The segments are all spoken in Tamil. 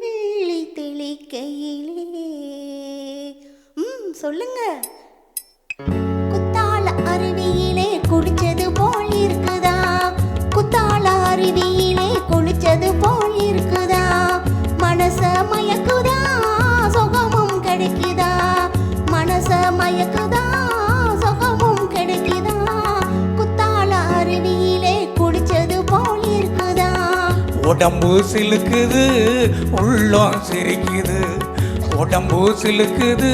துள்ளி தெளிக்கையிலே சொல்லுங்க. குத்தால அருவியிலே குளிச்சது போல் இருக்குதா, குத்தால அருவியிலே குளிச்சது போல் இருக்குதா, மனச மயக்குதா சுகமும் கிடைக்குதா, மனச மயக்குதா சுகமும் கிடைக்குதா, குத்தால அருவியிலே குளிச்சது போல் இருக்குதா. உடம்பு சிலுக்குது உள்ளம் சிரிக்குது, உடம்பு சிலுக்குது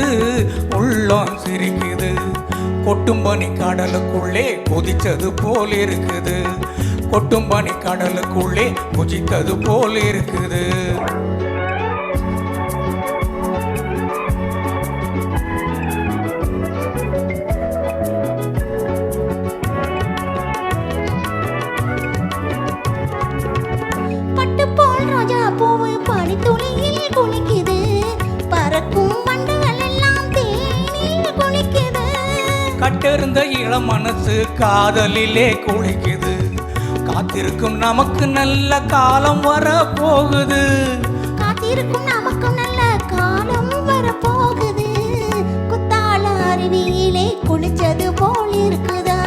உள்ளம் சிரிக்குது, கொட்டும்பனி கடலுக்குள்ளே குதிச்சது போல் இருக்குது, கொட்டும்பனி கடலுக்குள்ளே குதித்தது போல் இருக்குது. பட்டு போல் ரோஜா பூவு பனி துளியில் குளிக்குது, பறக்கும் வண்டுகள் எல்லாம் தேனில் குளிக்குது, கட்டிருந்த இளம் மனசு காதலிலே குளிக்குது, காத்திருக்கும் நமக்கு நல்ல காலம் வர போகுது, காத்திருக்கும் நமக்கு நல்ல காலம் வர போகுது, குத்தால அருவியிலே குளிச்சது போல் இருக்குதா.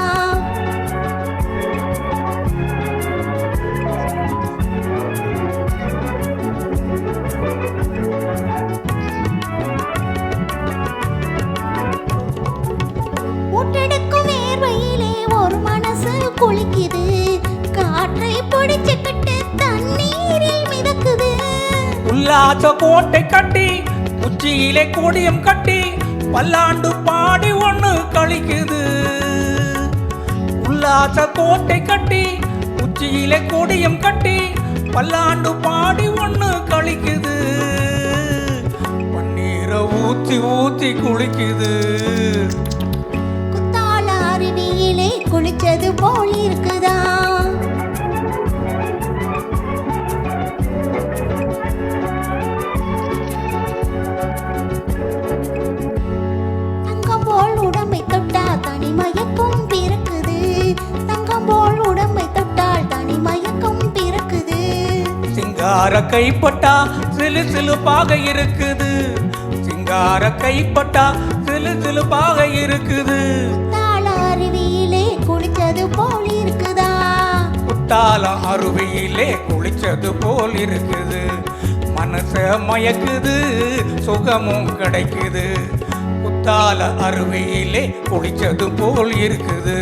ஊட்டெடுக்கும் வேர்வையிலே ஒரு மனசு குளிக்குது, காற்றை பிடிச்சுக்கிட்டு தண்ணீரில் மிதக்குது, உல்லாச கோட்டை கட்டி உச்சியிலே கொடியம் கட்டி பல்லாண்டு பாடி ஒண்ணு கழிக்குது, உல்லாச கோட்டை கட்டி உச்சியிலே கொடியம் கட்டி பல்லாண்டு பாடி ஒண்ணு கழிக்குது, பன்னீரை ஊத்தி ஊத்தி குளிக்குது. குத்தால அருவியிலே குளிச்சது போல் இருக்குதா. தங்கம் போல் உடம்பை தொட்டால் தனிமயக்கம் பிறக்குது, தங்கம் போல் உடம்பை தொட்டால் தனிமயக்கம் பிறக்குது, சிங்கார கைப்பட்டா சிலு சிலுப்பாக இருக்குது, சிங்கார கைப்பட்டா சிலு சிலுப்பாக இருக்குது, குத்தால அருவியிலே குளிச்சது போல் இருக்குதா. குத்தால அருவியிலே குளிச்சது போல் இருக்குது, மனச மயக்குது சுகமும் கிடைக்குது, குத்தால அருவியிலே குளிச்சது போல் இருக்குது.